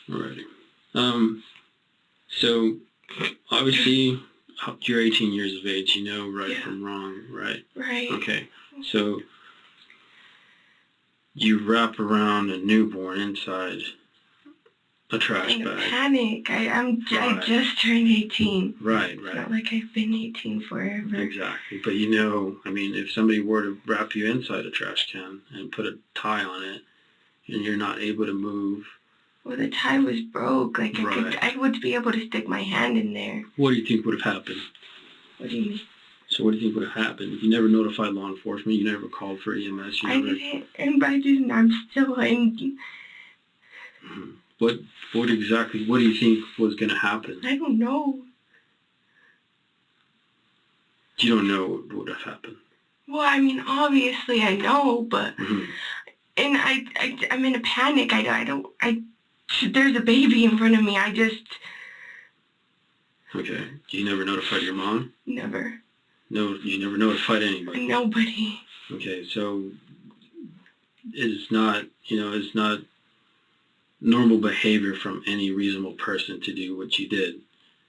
Alrighty. So obviously you're 18 years of age. You know right from wrong, right? Right. Okay. So you wrap around a newborn inside a trash bag. Panic. I just turned 18. Right. It's not like I've been 18 forever. Exactly. But if somebody were to wrap you inside a trash can and put a tie on it and you're not able to move. Well, the tie was broke. Like, I would be able to stick my hand in there. What do you think would have happened? What do you mean? So what do you think would have happened? You never notified law enforcement. You never called for EMS. I didn't. I'm still in. What do you think was going to happen? I don't know. You don't know what would have happened? Well, I mean, obviously I know, but... And I'm in a panic. There's a baby in front of me. Okay. You never notified your mom? Never. No, you never notified anybody? Nobody. Okay, so it's not normal behavior from any reasonable person to do what you did.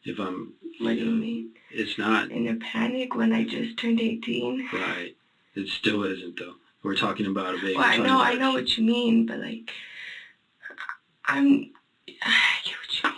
What do you mean? It's not. In a panic when I just turned 18? Right. It still isn't, though. We're talking about a baby. Well, I know what you mean, but, like, I get what you mean.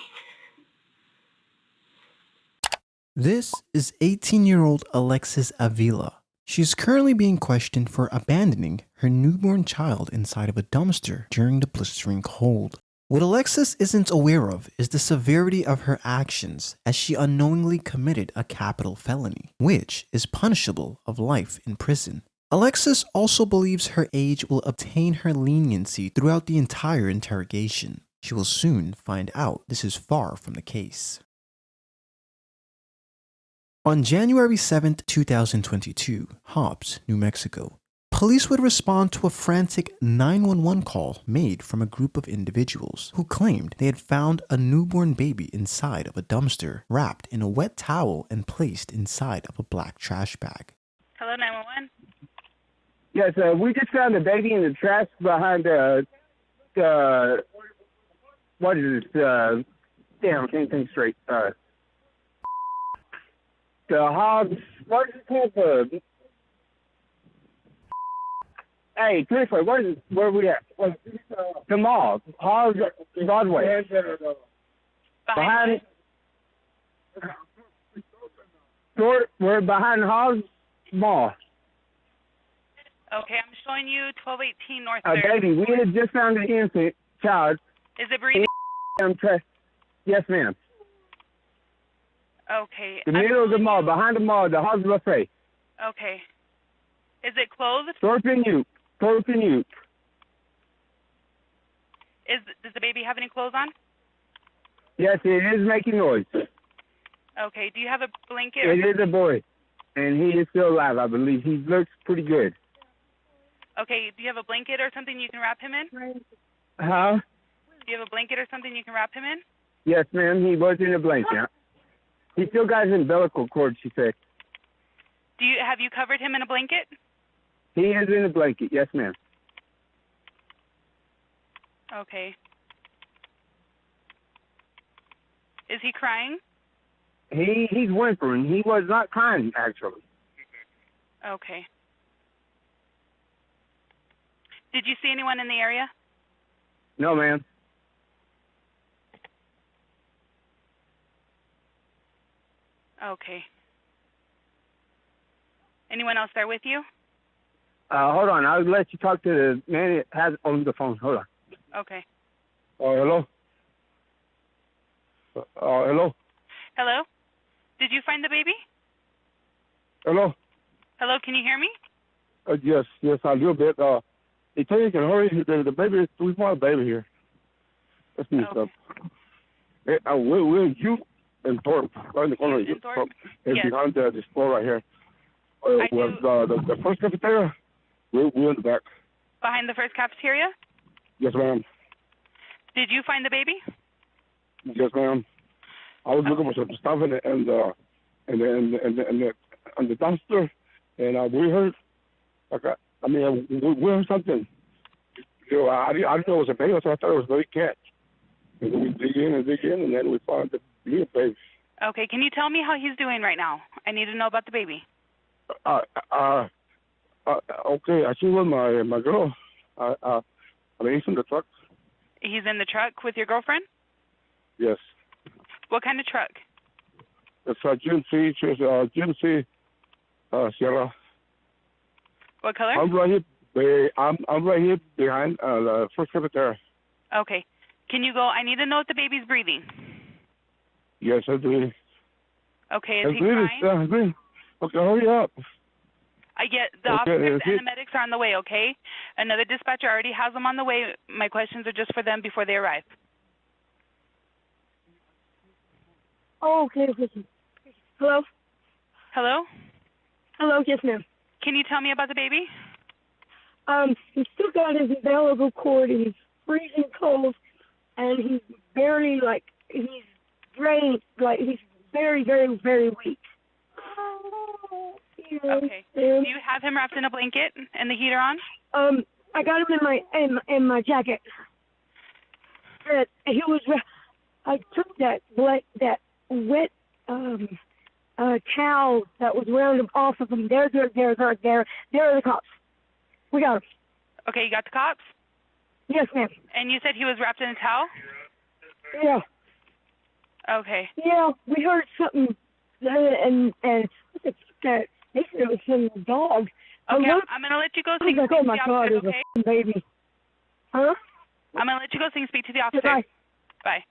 This is 18-year-old Alexis Avila. She is currently being questioned for abandoning her newborn child inside of a dumpster during the blistering cold. What Alexis isn't aware of is the severity of her actions, as she unknowingly committed a capital felony, which is punishable of life in prison. Alexis also believes her age will obtain her leniency throughout the entire interrogation. She will soon find out this is far from the case. On January 7, 2022, Hobbs, New Mexico, police would respond to a frantic 911 call made from a group of individuals who claimed they had found a newborn baby inside of a dumpster, wrapped in a wet towel and placed inside of a black trash bag. Hello, 911? Yes, we just found a baby in the trash behind what is this? Damn, I can't think straight. The Hobbs, what is it called? Hey, seriously, where are we at? The mall, Hobbs, Broadway. Behind we're behind Hobbs Mall. Okay, I'm showing you 1218 North A 3rd. baby, we had just found an infant child. Is it breathing? Yes, ma'am. Okay. The middle of the mall, behind the mall, the Hobbs Buffet. Okay. Is it closed? Surrpriseee. Does the baby have any clothes on? Yes, it is making noise. Okay, do you have a blanket? It is a boy, and he is still alive, I believe. He looks pretty good. Okay, do you have a blanket or something you can wrap him in? Huh? Do you have a blanket or something you can wrap him in? Yes, ma'am, he was in a blanket. He still got his umbilical cord, she said. Have you covered him in a blanket? He is in a blanket, yes, ma'am. Okay. Is he crying? He's whimpering. He was not crying, actually. Okay. Did you see anyone in the area? No, ma'am. Okay. Anyone else there with you? Hold on. I'll let you talk to the man that has on the phone. Hold on. Okay. Hello? Hello? Hello? Did you find the baby? Hello? Hello, can you hear me? Yes, a little bit. They tell you can hurry. The baby, we found a baby here. Let's see stuff. We're you and Thorpe, right in the corner. Thorpe? It's Yes. behind this floor right here. The first cafeteria, we're in the back. Behind the first cafeteria? Yes, ma'am. Did you find the baby? Yes, ma'am. I was looking for some stuff in the dumpster, and we heard we heard something. I didn't know it was a baby, so I thought it was a baby cat. And we dig in, and then we find the little baby. Okay, can you tell me how he's doing right now? I need to know about the baby. Okay, I see with my girl. I mean, he's in the truck. He's in the truck with your girlfriend? Yes. What kind of truck? It's a GMC Sierra. What color? I'm right here behind the first secretary. Okay. Can you go? I need to know if the baby's breathing. Yes, I do. Okay, is he crying? I agree. Okay, hurry up. I get the officers and the medics are on the way, okay? Another dispatcher already has them on the way. My questions are just for them before they arrive. Oh, okay. Hello? Hello? Hello, yes, ma'am. Can you tell me about the baby? He's still got his umbilical cord, and he's freezing cold, and he's barely, he's drained, he's very, very, very weak. Okay. Do you have him wrapped in a blanket and the heater on? I got him in my jacket. I took that wet towel that was around him off of him. There are the cops. We got him. Okay, you got the cops? Yes, ma'am. And you said he was wrapped in a towel? Yeah. Okay. Yeah, we heard something, and what's it, they said it was some dog. Okay, I'm going to let you go sing. Oh my God, it's okay? A baby. Huh? I'm going to let you go sing. Speak to the officer. Bye. Bye.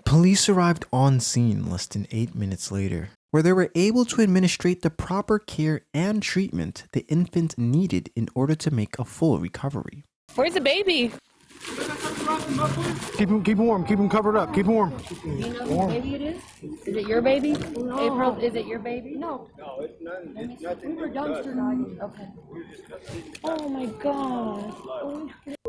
Police arrived on scene less than 8 minutes later, where they were able to administrate the proper care and treatment the infant needed in order to make a full recovery. Where's the baby? Keep him warm. Keep him covered up. Keep him warm. Do you know whose baby it is? Is it your baby? No. April, is it your baby? No. No, it's none. It's nothing. We were dumpster diving. Okay. Oh my God.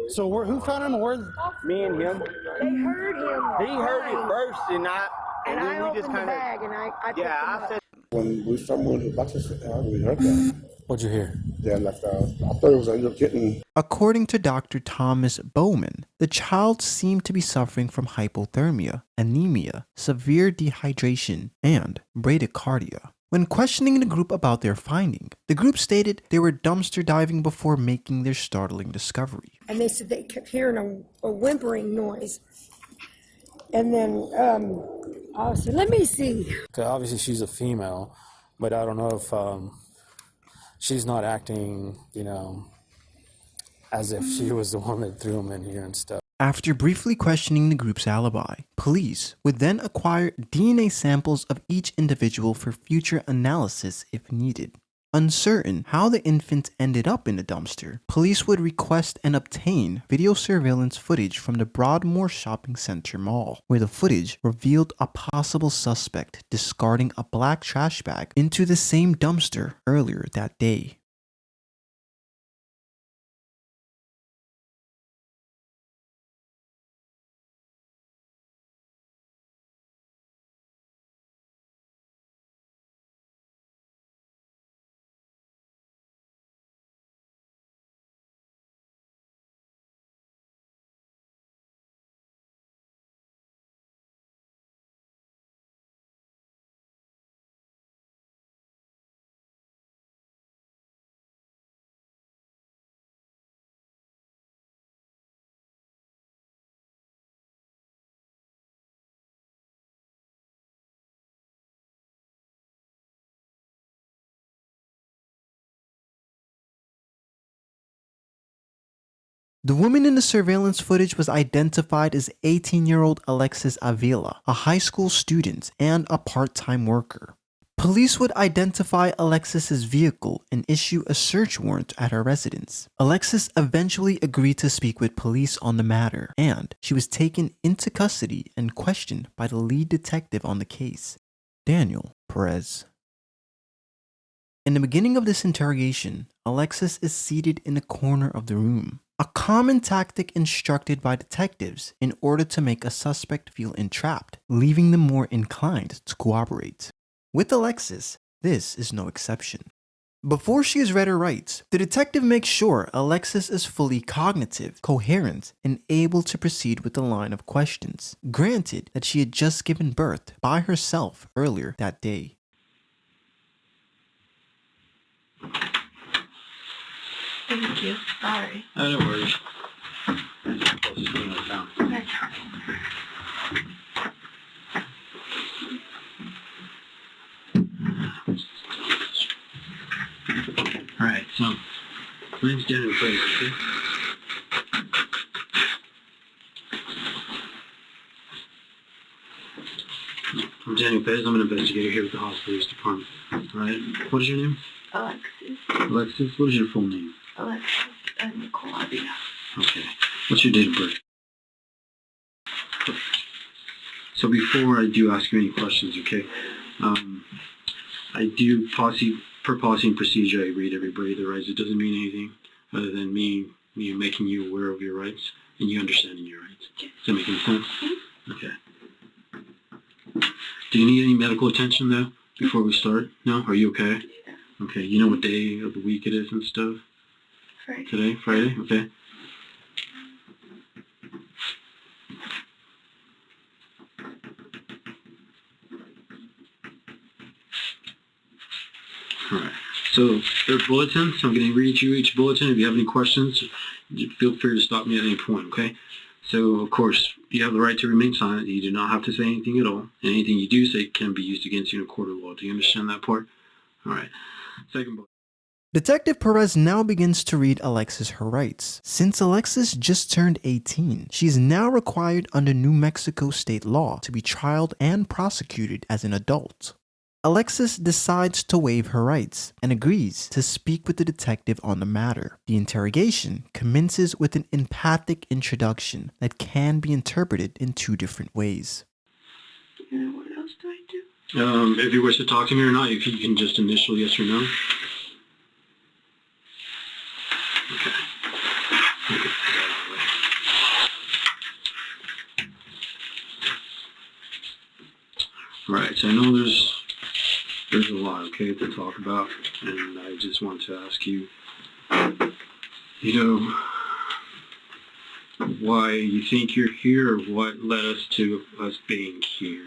So who found him? Where? Me and him. They heard him. He heard it first, and I then we just opened the kind of. bag, and I Yeah, I said. When we stumbled into the boxes, we heard that. What'd you hear? Yeah, I thought it was a little kitten. According to Dr. Thomas Bowman, the child seemed to be suffering from hypothermia, anemia, severe dehydration, and bradycardia. When questioning the group about their finding, the group stated they were dumpster diving before making their startling discovery. And they said they kept hearing a whimpering noise. And then I said, let me see. Okay, obviously she's a female, but I don't know if she's not acting, as if she was the one that threw him in here and stuff. After briefly questioning the group's alibi, police would then acquire DNA samples of each individual for future analysis if needed. Uncertain how the infant ended up in the dumpster, police would request and obtain video surveillance footage from the Broadmoor Shopping Center Mall, where the footage revealed a possible suspect discarding a black trash bag into the same dumpster earlier that day. The woman in the surveillance footage was identified as 18-year-old Alexis Avila, a high school student and a part-time worker. Police would identify Alexis's vehicle and issue a search warrant at her residence. Alexis eventually agreed to speak with police on the matter, and she was taken into custody and questioned by the lead detective on the case, Daniel Perez. In the beginning of this interrogation, Alexis is seated in a corner of the room, a common tactic instructed by detectives in order to make a suspect feel entrapped, leaving them more inclined to cooperate. With Alexis, this is no exception. Before she is read her rights, the detective makes sure Alexis is fully cognitive, coherent, and able to proceed with the line of questions, granted that she had just given birth by herself earlier that day. Thank you. Sorry. Oh, no worries. That's the closest thing I found. That's fine. Alright, so, my name's Daniel Fraser, okay? I'm Daniel Pez. I'm an investigator here with the hospital's department. Alright, what is your name? Alexis. Alexis? What is your full name? Alexis Nicole Avila. Okay. What's your date of birth? So before I do ask you any questions, okay, I do per policy and procedure, I read everybody their rights. It doesn't mean anything other than me making you aware of your rights and you understanding your rights. Does that make any sense? Okay. Do you need any medical attention though before we start? No? Are you okay? Okay. You know what day of the week it is and stuff? Friday. Today? Friday? Okay. Alright, so there are bulletins. I'm going to read you each bulletin. If you have any questions, feel free to stop me at any point, okay? So, of course, you have the right to remain silent. You do not have to say anything at all. And anything you do say can be used against you in a court of law. Do you understand that part? Alright, second bulletin. Detective Perez now begins to read Alexis her rights. Since Alexis just turned 18, she is now required under New Mexico state law to be trialed and prosecuted as an adult. Alexis decides to waive her rights and agrees to speak with the detective on the matter. The interrogation commences with an empathic introduction that can be interpreted in two different ways. What else do I do? If you wish to talk to me or not, you can just initial yes or no. Okay. Right, so I know there's a lot, okay, to talk about, and I just want to ask you, why you think you're here, or what led us to us being here,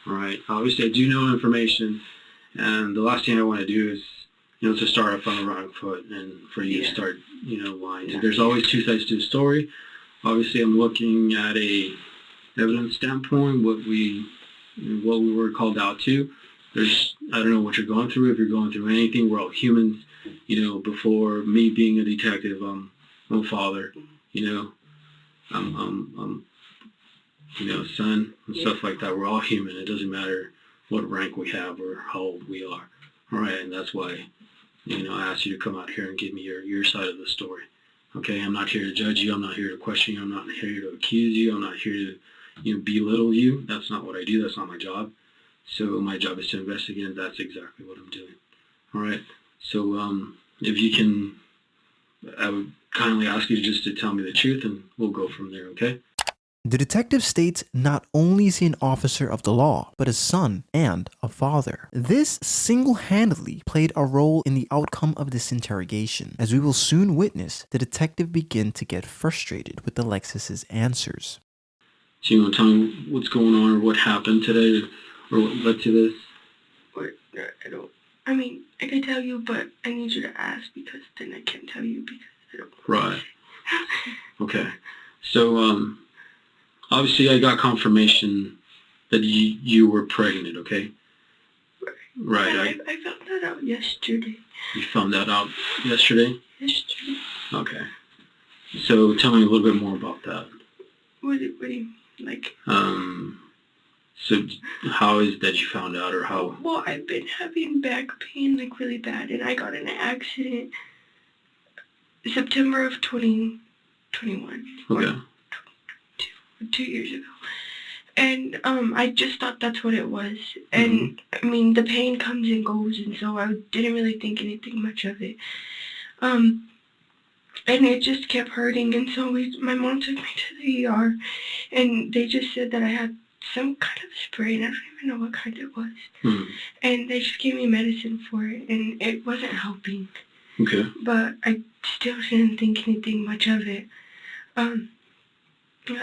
all right? Obviously, I do know information, and the last thing I want to do is, to start off on the wrong foot, and for you to start, lying. Yeah. There's always two sides to the story. Obviously, I'm looking at a evidence standpoint, what we were called out to. I don't know what you're going through, if you're going through anything. We're all humans. Before me being a detective, I'm a father, I'm son and stuff like that. We're all human. It doesn't matter what rank we have or how old we are. All right, and that's why, I asked you to come out here and give me your side of the story. Okay, I'm not here to judge you. I'm not here to question you. I'm not here to accuse you. I'm not here to, belittle you. That's not what I do. That's not my job. So my job is to investigate, and that's exactly what I'm doing. All right. So if you can, I would kindly ask you just to tell me the truth, and we'll go from there, okay? The detective states not only is he an officer of the law, but a son and a father. This single-handedly played a role in the outcome of this interrogation, as we will soon witness the detective begin to get frustrated with Alexis's answers. So you want to tell me what's going on or what happened today or what led to this? I can tell you, but I need you to ask because then I can't tell you because I don't. Right. Okay. So, obviously I got confirmation that you were pregnant, okay? Right. I found that out yesterday. You found that out yesterday? Yesterday. Okay. So tell me a little bit more about that. What do you like? So how is it that you found out, or how? Well, I've been having back pain really bad, and I got in an accident September of 2021. Okay. 2 years ago. And I just thought that's what it was. And the pain comes and goes, and so I didn't really think anything much of it. And it just kept hurting, and so my mom took me to the ER, and they just said that I had some kind of spray, and I don't even know what kind it was. Hmm. And they just gave me medicine for it, and it wasn't helping. Okay. But I still didn't think anything much of it.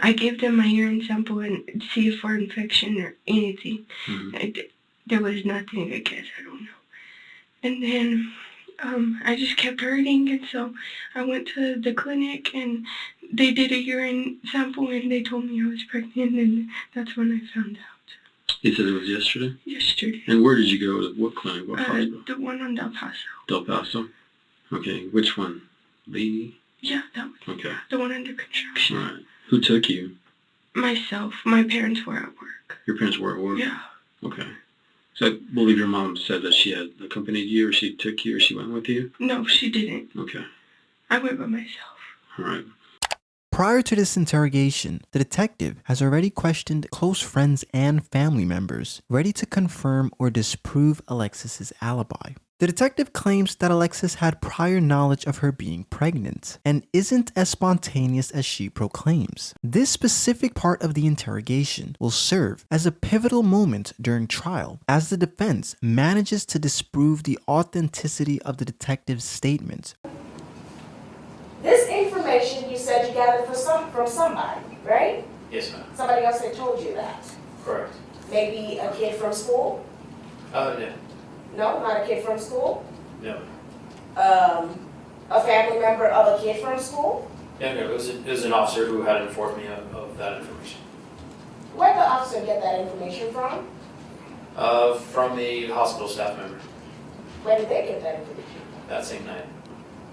I gave them my urine sample and see if for infection or anything. Mm-hmm. There was nothing, I guess, I don't know. And then I just kept hurting, and so I went to the clinic, and they did a urine sample, and they told me I was pregnant, and that's when I found out. You said it was yesterday? Yesterday. And where did you go? What clinic? What hospital? The one on Del Paso. Del Paso? Okay. Which one? Lee? Yeah, that one. Okay. The one under construction. All right. Who took you? Myself. My parents were at work. Your parents were at work? Yeah. Okay. So I believe your mom said that she had accompanied you, or she took you, or she went with you? No, she didn't. Okay. I went by myself. All right. Prior to this interrogation, the detective has already questioned close friends and family members, ready to confirm or disprove Alexis's alibi. The detective claims that Alexis had prior knowledge of her being pregnant and isn't as spontaneous as she proclaims. This specific part of the interrogation will serve as a pivotal moment during trial as the defense manages to disprove the authenticity of the detective's statement. This information you said you gathered from somebody, right? Yes, ma'am. Somebody else had told you that. Correct. Maybe a kid from school? No. No, not a kid from school? No. A family member of a kid from school? No, it was an officer who had informed me of that information. Where did the officer get that information from? From the hospital staff member. Where did they get that information? That same night.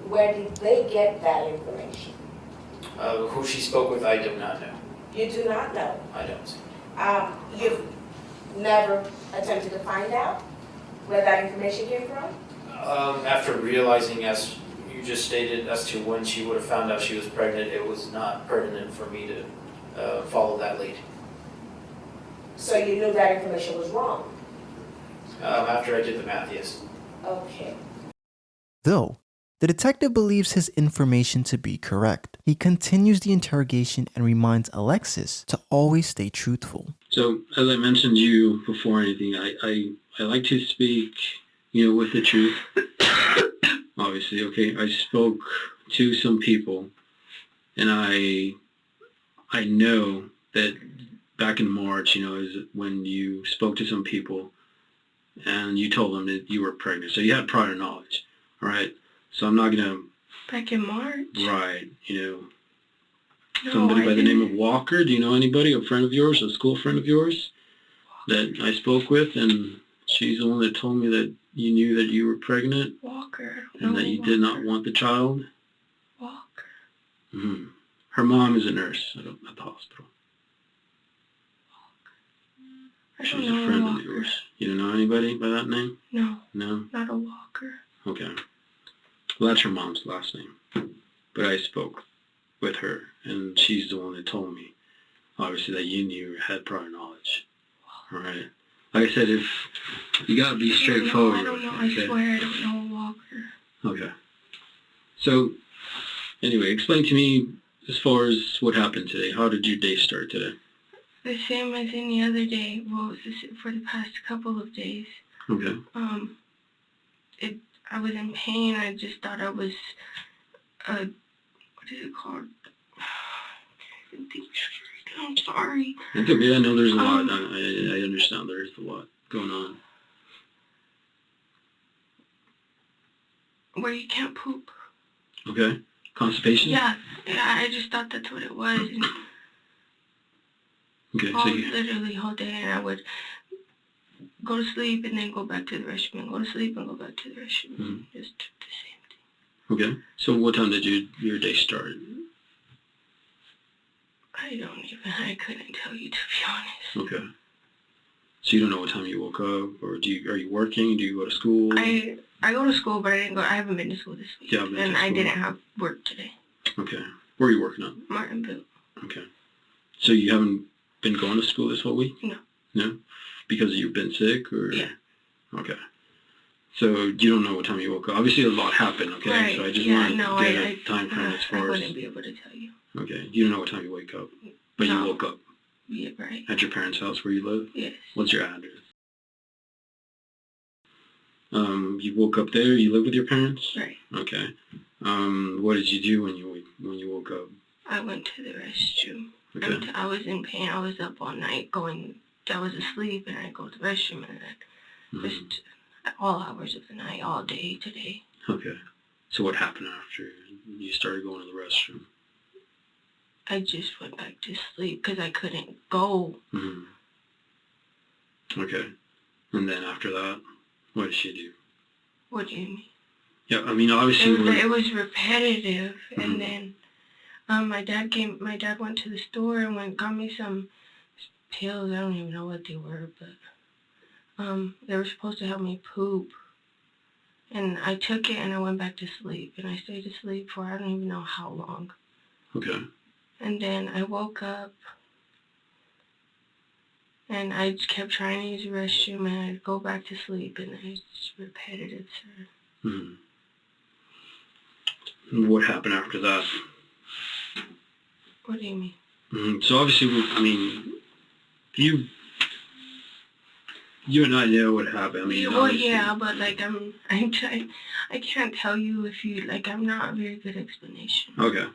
Where did they get that information? Who she spoke with, I do not know. You do not know? I don't. You've never attempted to find out where that information came from? After realizing, as you just stated, as to when she would have found out she was pregnant, it was not pertinent for me to follow that lead. So you knew that information was wrong? After I did the math, yes. Okay. Though the detective believes his information to be correct, he continues the interrogation and reminds Alexis to always stay truthful. So, as I mentioned to you before anything, I like to speak, with the truth. Obviously, okay. I spoke to some people, and I know that back in March, is when you spoke to some people, and you told them that you were pregnant. So you had prior knowledge, all right? So I'm not gonna. Back in March. Right, No, somebody by the name of didn't. Walker. Do you know anybody, a friend of yours, a school friend of yours, that I spoke with, and she's the one that told me that you knew that you were pregnant. Walker. And that you did not want the child. Walker. Mm-hmm. Her mom is a nurse at the hospital. She's a friend of yours. You don't know anybody by that name? No. No? Not a Walker. Okay. Well, that's her mom's last name. But I spoke with her, and she's the one that told me, obviously, that you knew had prior knowledge. All right. Like I said, if you gotta be straightforward. I don't know. Okay? I swear I don't know a Walker. Okay. So, anyway, explain to me as far as what happened today. How did your day start today? The same as any other day. Well, it was for the past couple of days. Okay. I was in pain. I just thought I was, what is it called? I can't think straight. I'm sorry. It's okay. I know there's a lot. I understand there's a lot going on. Where you can't poop. Okay. Constipation? Yeah, I just thought that's what it was. And okay, so literally whole day, and I would go to sleep and then go back to the restroom, and go to sleep and go back to the restroom. Mm-hmm. Just the same thing. Okay. So what time did your day start? I couldn't tell you, to be honest. Okay. So you don't know what time you woke up, or are you working? Do you go to school? I go to school, but I haven't been to school this week. Yeah, and I didn't have work today. Okay. Where are you working at? Martinville. Okay. So you haven't been going to school this whole week? No. No? Because you've been sick, or? Yeah. Okay. So you don't know what time you woke up. Obviously a lot happened, okay? Right. So I just wanted to get a time frame as far as... I wouldn't be able to tell you. Okay. You don't know what time you wake up, but you woke up. Yeah, right. At your parents' house where you live? Yes. What's your address? You woke up there. You live with your parents? Right. Okay. What did you do when you woke up? I went to the restroom. Okay. I was in pain. I was up all night I was asleep, and I go to the restroom, and just all hours of the night, all day today. Okay. So what happened after you started going to the restroom? I just went back to sleep because I couldn't go. Okay. And then after that, what did she do? What do you mean? Yeah, I mean, obviously... It was repetitive, and then my dad went to the store and got me some pills. I don't even know what they were, but they were supposed to help me poop. And I took it and I went back to sleep, and I stayed asleep for I don't even know how long. Okay. And then I woke up, and I just kept trying to use the restroom, and I'd go back to sleep, and it's just repetitive, sir. What happened after that? What do you mean? So obviously, I mean, you and I know what happened. I mean, well, yeah, but like I can't tell you if you like. I'm not a very good explanation. Okay.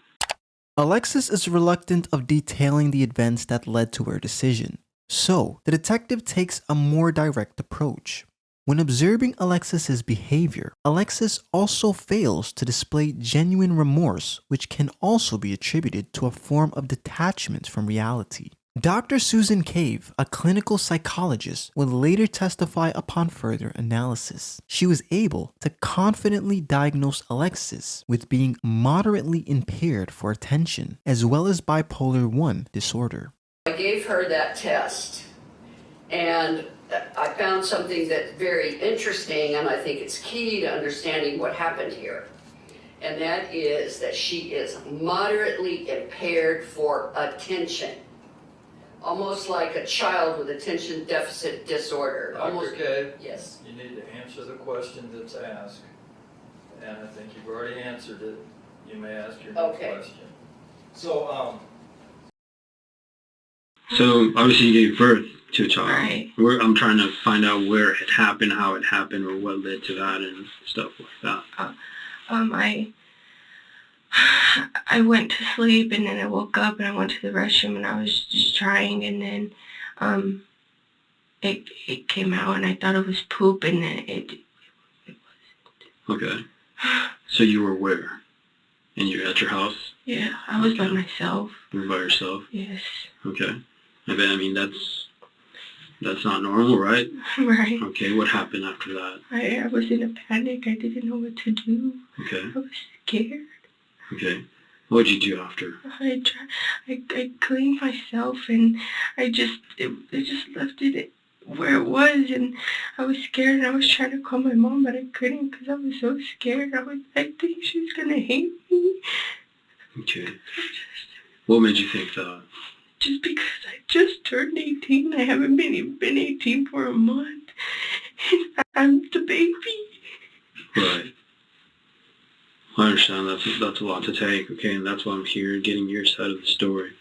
Alexis is reluctant of detailing the events that led to her decision, so the detective takes a more direct approach. When observing Alexis's behavior, Alexis also fails to display genuine remorse, which can also be attributed to a form of detachment from reality. Dr. Susan Cave, a clinical psychologist, would later testify upon further analysis. She was able to confidently diagnose Alexis with being moderately impaired for attention, as well as bipolar I disorder. I gave her that test, and I found something that's very interesting, and I think it's key to understanding what happened here. And that is that she is moderately impaired for attention. Almost like a child with attention deficit disorder. Dr. Cave? Yes. You need to answer the question that's asked. And I think you've already answered it. You may ask your next question. So, So obviously you gave birth to a child. Right. I'm trying to find out where it happened, how it happened, or what led to that and stuff like that. I went to sleep, and then I woke up and I went to the restroom, and I was just trying, and then it came out, and I thought it was poop, and then it wasn't. Okay. So you were where? And you're at your house? Yeah, I was by myself. You were by yourself? Yes. Okay. I mean, that's not normal, right? Right. Okay, what happened after that? I was in a panic. I didn't know what to do. Okay. I was scared. Okay. What did you do after? I cleaned myself, and I just left it where it was, and I was scared, and I was trying to call my mom, but I couldn't because I was so scared. I think she's gonna hate me. Okay. What made you think that? Just because I just turned 18. I haven't been 18 for a month, and I'm the baby. Right. I understand. That's a lot to take. Okay, and that's why I'm here, getting your side of the story.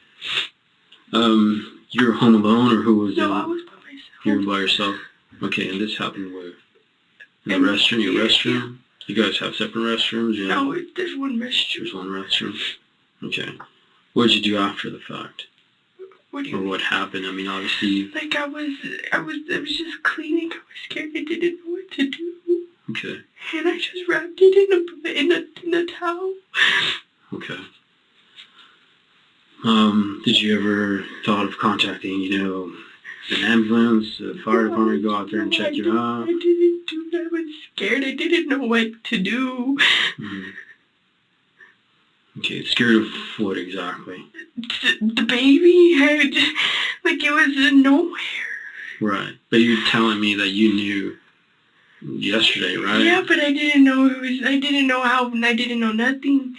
You were home alone, or who was No, I was by myself. You were by yourself? Okay, and this happened where? In the restroom? Your restroom? You guys have separate restrooms? Yeah. No, there's one restroom. There's one restroom? Okay. What did you do after the fact? What do you Or mean? what happened? I mean, obviously... Like, I was just cleaning. I was scared. I didn't know what to do. Okay. And I just wrapped it in a towel. Okay. Did you ever thought of contacting, an ambulance, the fire department, go out there and check you out? I didn't do that. I was scared. I didn't know what to do. Okay, scared of what exactly? The baby had, like, it was nowhere. Right. But you're telling me that you knew yesterday, right? Yeah, but I didn't know I didn't know how, and I didn't know nothing.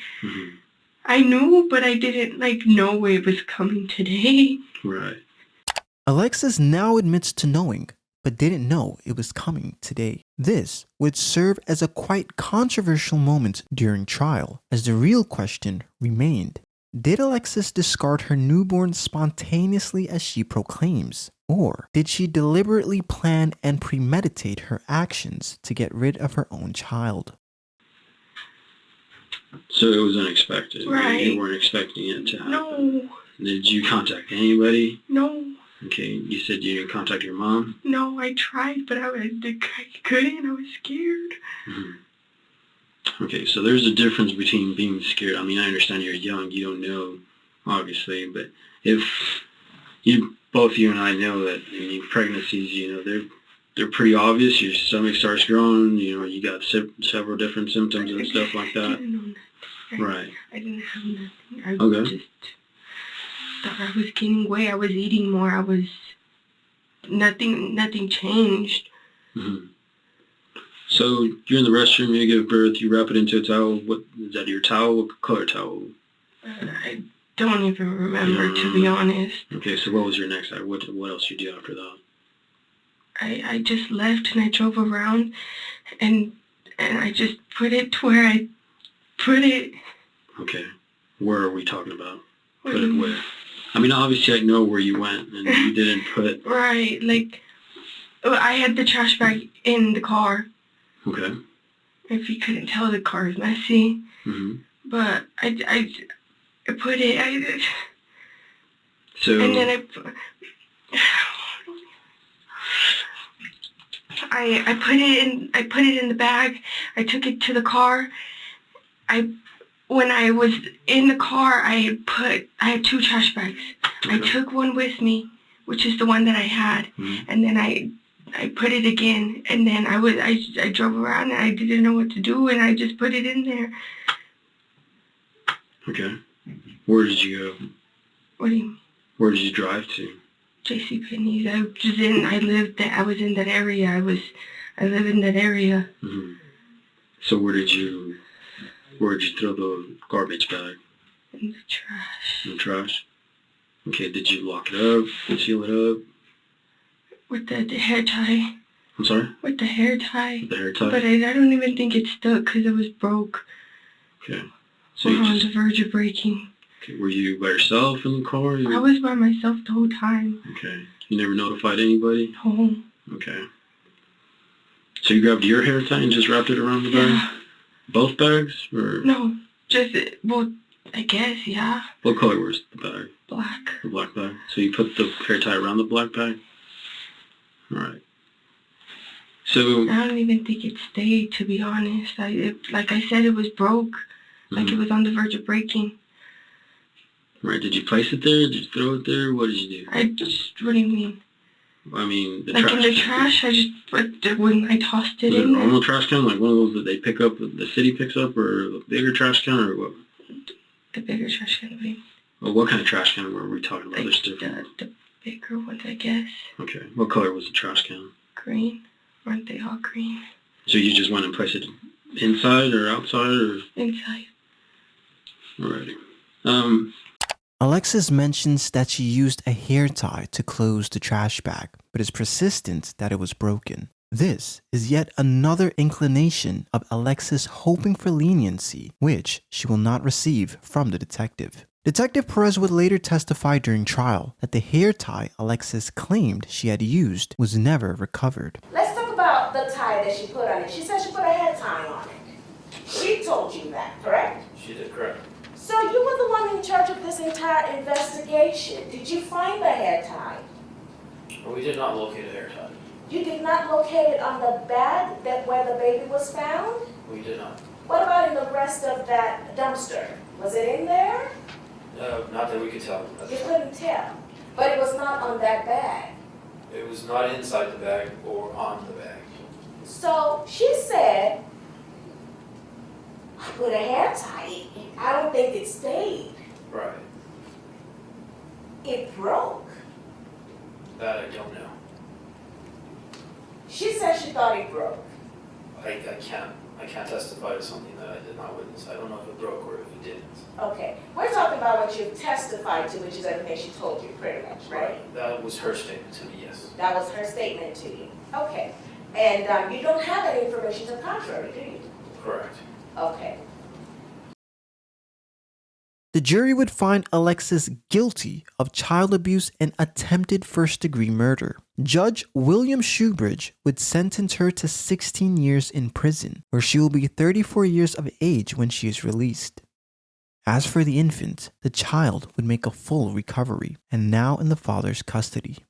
I knew, but I didn't, know it was coming today. Right. Alexis now admits to knowing, but didn't know it was coming today. This would serve as a quite controversial moment during trial, as the real question remained: Did Alexis discard her newborn spontaneously as she proclaims? Or did she deliberately plan and premeditate her actions to get rid of her own child? So it was unexpected. Right. You weren't expecting it to happen. No. Did you contact anybody? No. Okay, you said you didn't contact your mom? No, I tried, but I couldn't. I was scared. Mm-hmm. Okay, so there's a difference between being scared. I mean, I understand you're young, you don't know, obviously, but if both you and I know that pregnancies, they're pretty obvious. Your stomach starts growing, you got several different symptoms and stuff like that. I didn't know nothing. Right. I didn't have nothing. I just thought I was gaining weight. I was eating more. Nothing changed. Mm-hmm. So you're in the restroom, you give birth, you wrap it into a towel. What is that? Your towel? What color towel? I don't even remember, to be honest. Okay, so what was your next act? What else you do after that? I just left and I drove around and I just put it to where I put it. Okay, where are we talking about? Put it where? I mean, obviously I know where you went and you didn't put. Right, like I had the trash bag in the car. Okay. If you couldn't tell, the car is messy. Mm-hmm. But I put it. So. And then I put it in the bag. I took it to the car. When I was in the car, I had 2 trash bags. Okay. I took one with me, which is the one that I had, and then I put it again, and then I drove around and I didn't know what to do, and I just put it in there. Okay. Where did you go? What do you mean? Where did you drive to? JCPenney's. I was in that area. I live in that area. Mm-hmm. So where did you throw the garbage bag? In the trash. In the trash? Okay, did you lock it up? Seal it up? With the hair tie. I'm sorry? With the hair tie. With the hair tie? But I don't even think it stuck because it was broke. Okay. So we were on the verge of breaking. Okay, were you by yourself in the car? I was by myself the whole time. Okay. You never notified anybody? No. Okay. So you grabbed your hair tie and just wrapped it around the bag? Yeah. Both bags? Or? No. I guess, yeah. What color was the bag? Black. The black bag. So you put the hair tie around the black bag? Alright. So... I don't even think it stayed, to be honest. Like I said, it was broke. Mm-hmm. Like it was on the verge of breaking. Right. Did you place it there? Did you throw it there? What did you do? What do you mean? I mean, the like trash. In the trash, when I tossed it in. A normal trash can, like one of those that they pick up, the city picks up, or a bigger trash can, or what? The bigger trash can, I mean. Well, what kind of trash can were we talking about? Like the bigger ones, I guess. Okay. What color was the trash can? Green. Weren't they all green? So you just went and placed it inside or outside, or? Inside. Alrighty. Alexis mentions that she used a hair tie to close the trash bag, but is persistent that it was broken. This is yet another inclination of Alexis hoping for leniency, which she will not receive from the detective. Detective Perez would later testify during trial that the hair tie Alexis claimed she had used was never recovered. Let's talk about the tie that she put on it. She said she put a hair tie on it. She told you that, correct? She did, correct. So you were the one in charge of this entire investigation. Did you find the hair tie? We did not locate a hair tie. You did not locate it on the bag where the baby was found? We did not. What about in the rest of that dumpster? Was it in there? Not that we could tell. You couldn't tell. But it was not on that bag. It was not inside the bag or on the bag. So she said, I put a hair tie. I don't think it stayed. Right. It broke. That I don't know. She said she thought it broke. I can't testify to something that I did not witness. I don't know if it broke or if it didn't. Okay. We're talking about what you testified to, which is everything she told you, pretty much, right? That was her statement to me, yes. That was her statement to you. Okay. And you don't have any information to the contrary, do you? Correct. Okay. The jury would find Alexis guilty of child abuse and attempted first-degree murder. Judge William Shoebridge would sentence her to 16 years in prison, where she will be 34 years of age when she is released. As for the infant, the child would make a full recovery and now in the father's custody.